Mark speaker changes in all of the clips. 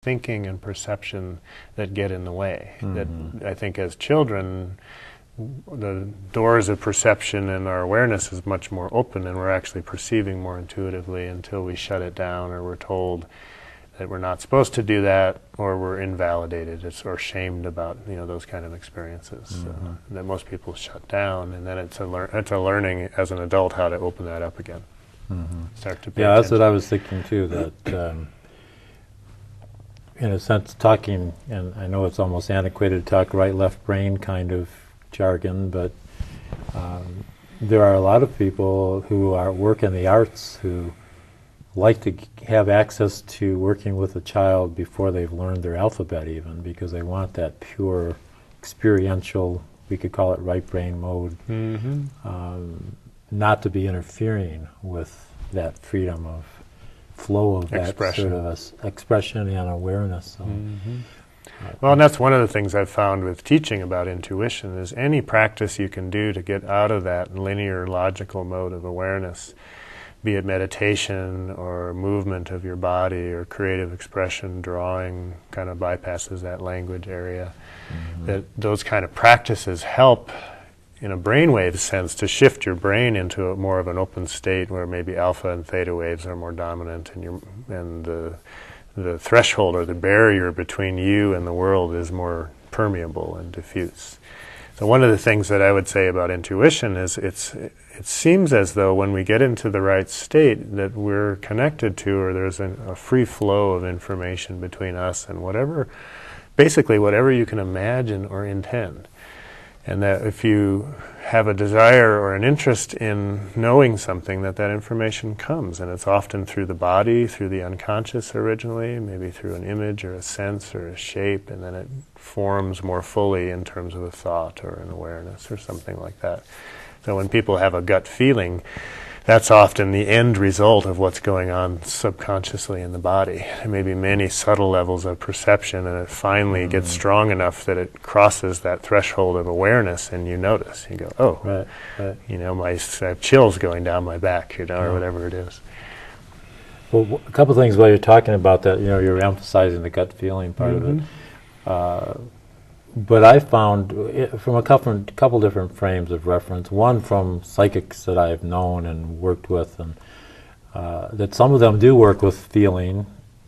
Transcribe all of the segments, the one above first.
Speaker 1: thinking and perception that get in the way. That I think as children, the doors of perception and our awareness is much more open, and we're actually perceiving more intuitively until we shut it down, or we're told that we're not supposed to do that, or we're invalidated or shamed about those kind of experiences that most people shut down, and then it's a learning as an adult how to open that up again. Start to pay attention.
Speaker 2: That's what I was thinking too. That in a sense, talking, and I know it's almost antiquated to talk right, left brain kind of jargon, but there are a lot of people who work in the arts who like to have access to working with a child before they've learned their alphabet even, because they want that pure experiential, we could call it right brain mode, not to be interfering with that freedom of flow of that sort of expression and awareness. So.
Speaker 1: Well, and that's one of the things I've found with teaching about intuition is any practice you can do to get out of that linear, logical mode of awareness, be it meditation or movement of your body or creative expression, drawing kind of bypasses that language area, that those kind of practices help in a brainwave sense to shift your brain into a more of an open state where maybe alpha and theta waves are more dominant, and the threshold or the barrier between you and the world is more permeable and diffuse. So one of the things that I would say about intuition is it seems as though when we get into the right state that we're connected to, or there's a free flow of information between us and basically whatever you can imagine or intend. And that if you have a desire or an interest in knowing something, that information comes. And it's often through the body, through the unconscious originally, maybe through an image or a sense or a shape, and then it forms more fully in terms of a thought or an awareness or something like that. So when people have a gut feeling, that's often the end result of what's going on subconsciously in the body. There may be many subtle levels of perception, and it finally gets strong enough that it crosses that threshold of awareness, and you notice. You go, oh, I have chills going down my back, or whatever it is.
Speaker 2: Well, a couple of things while you're talking about that, you're emphasizing the gut feeling part of it. But I found from a couple different frames of reference, one from psychics that I've known and worked with, and that some of them do work with feeling,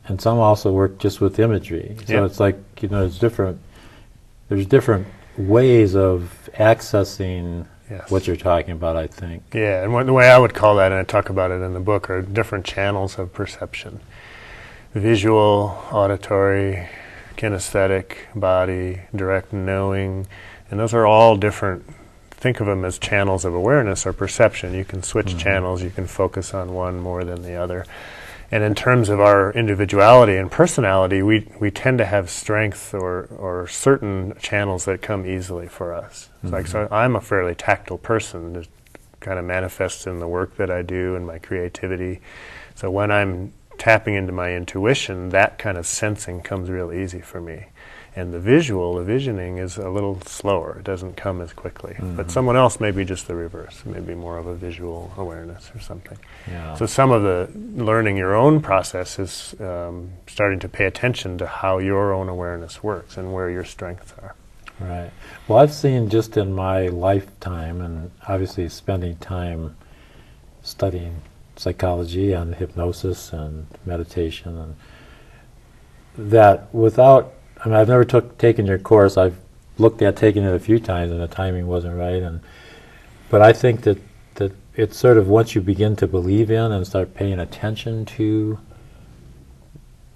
Speaker 2: and some also work just with imagery. So it's like, there's different ways of accessing what you're talking about, I think.
Speaker 1: Yeah, and the way I would call that, and I talk about it in the book, are different channels of perception. Visual, auditory, kinesthetic, body, direct knowing, and those are all different. Think of them as channels of awareness or perception. You can switch channels, you can focus on one more than the other. And in terms of our individuality and personality, we tend to have strength or certain channels that come easily for us. So I'm a fairly tactile person. It kind of manifests in the work that I do and my creativity. So when I'm tapping into my intuition, that kind of sensing comes real easy for me. And the visioning is a little slower. It doesn't come as quickly. But someone else may be just the reverse, maybe more of a visual awareness or something. Yeah. So some of the learning your own process is starting to pay attention to how your own awareness works and where your strengths are.
Speaker 2: Right. Well, I've seen just in my lifetime, and obviously spending time studying psychology and hypnosis and meditation, and that without, I've never taken your course. I've looked at taking it a few times and the timing wasn't right, but I think that it's sort of once you begin to believe in and start paying attention to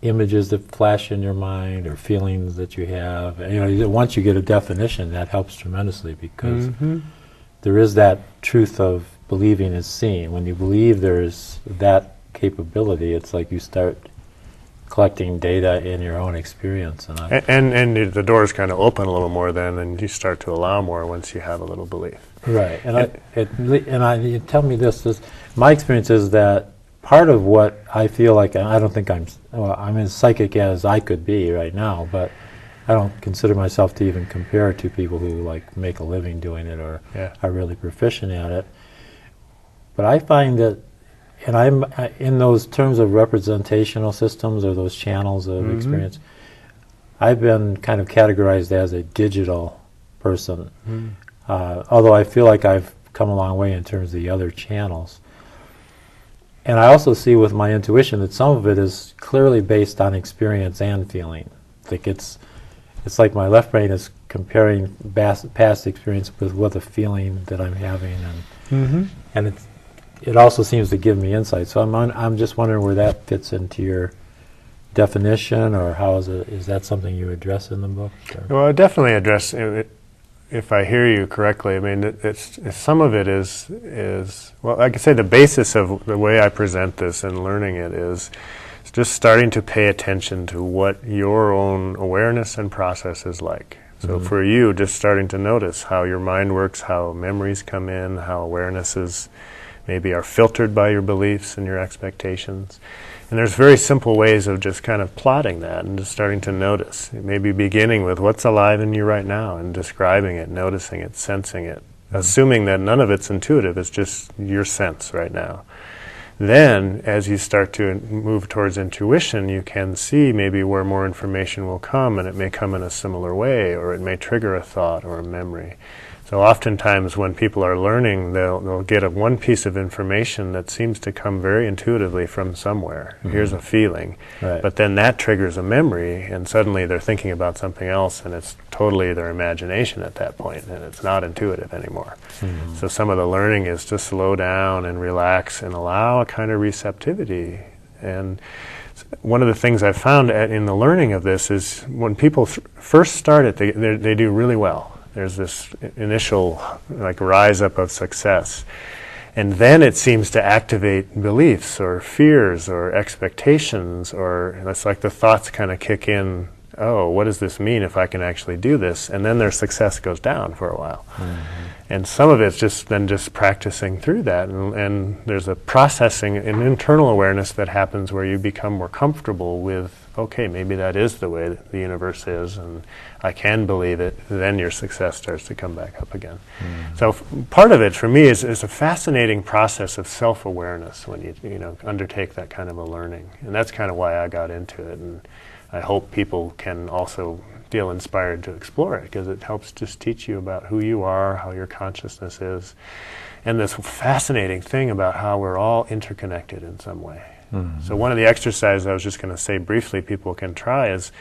Speaker 2: images that flash in your mind or feelings that you have, once you get a definition, that helps tremendously, because there is that truth of believing is seeing. When you believe there's that capability, it's like you start collecting data in your own experience.
Speaker 1: And the doors kind of open a little more then, and you start to allow more once you have a little belief.
Speaker 2: Right. You tell me this, my experience is that part of what I feel like, I don't think I'm as psychic as I could be right now, but I don't consider myself to even compare to people who make a living doing it or are really proficient at it. But I find that And I'm in those terms of representational systems or those channels of experience, I've been kind of categorized as a digital person, although I feel like I've come a long way in terms of the other channels. And I also see with my intuition that some of it is clearly based on experience and feeling. Like it's like my left brain is comparing past experience with a feeling that I'm having, and it also seems to give me insight. So I'm just wondering where that fits into your definition, or how is that something you address in the book? Or?
Speaker 1: Well, I definitely address it. If I hear you correctly, I mean, it's some of it is well, I could say the basis of the way I present this and learning it is just starting to pay attention to what your own awareness and process is like. So for you, just starting to notice how your mind works, how memories come in, how awarenesses maybe are filtered by your beliefs and your expectations. And there's very simple ways of just kind of plotting that and just starting to notice. Maybe beginning with what's alive in you right now and describing it, noticing it, sensing it, assuming that none of it's intuitive, it's just your sense right now. Then, as you start to move towards intuition, you can see maybe where more information will come, and it may come in a similar way, or it may trigger a thought or a memory. So oftentimes when people are learning, they'll get one piece of information that seems to come very intuitively from somewhere. Here's a feeling.
Speaker 2: Right.
Speaker 1: But then that triggers a memory, and suddenly they're thinking about something else, and it's totally their imagination at that point, and it's not intuitive anymore. So some of the learning is to slow down and relax and allow a kind of receptivity. And one of the things I've found in the learning of this is when people first start it, they do really well. There's this initial rise up of success. And then it seems to activate beliefs or fears or expectations, or it's like the thoughts kind of kick in, oh, what does this mean if I can actually do this? And then their success goes down for a while. And some of it's just practicing through that. And there's a processing, an internal awareness that happens where you become more comfortable with, okay, maybe that is the way that the universe is, and I can believe it. Then your success starts to come back up again. So part of it for me is a fascinating process of self-awareness when you undertake that kind of a learning. And that's kind of why I got into it. And I hope people can also feel inspired to explore it, because it helps just teach you about who you are, how your consciousness is, and this fascinating thing about how we're all interconnected in some way. So one of the exercises I was just going to say briefly people can try is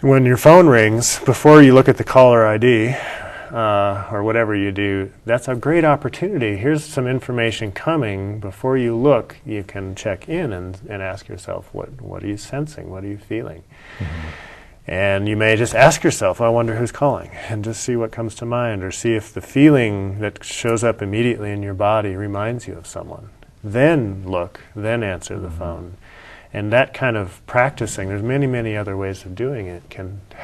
Speaker 1: when your phone rings, before you look at the caller ID or whatever you do, that's a great opportunity. Here's some information coming. Before you look, you can check in and ask yourself, what are you sensing? What are you feeling? And you may just ask yourself, I wonder who's calling, and just see what comes to mind, or see if the feeling that shows up immediately in your body reminds you of someone. Then look, then answer the phone. And that kind of practicing, there's many, many other ways of doing it, can help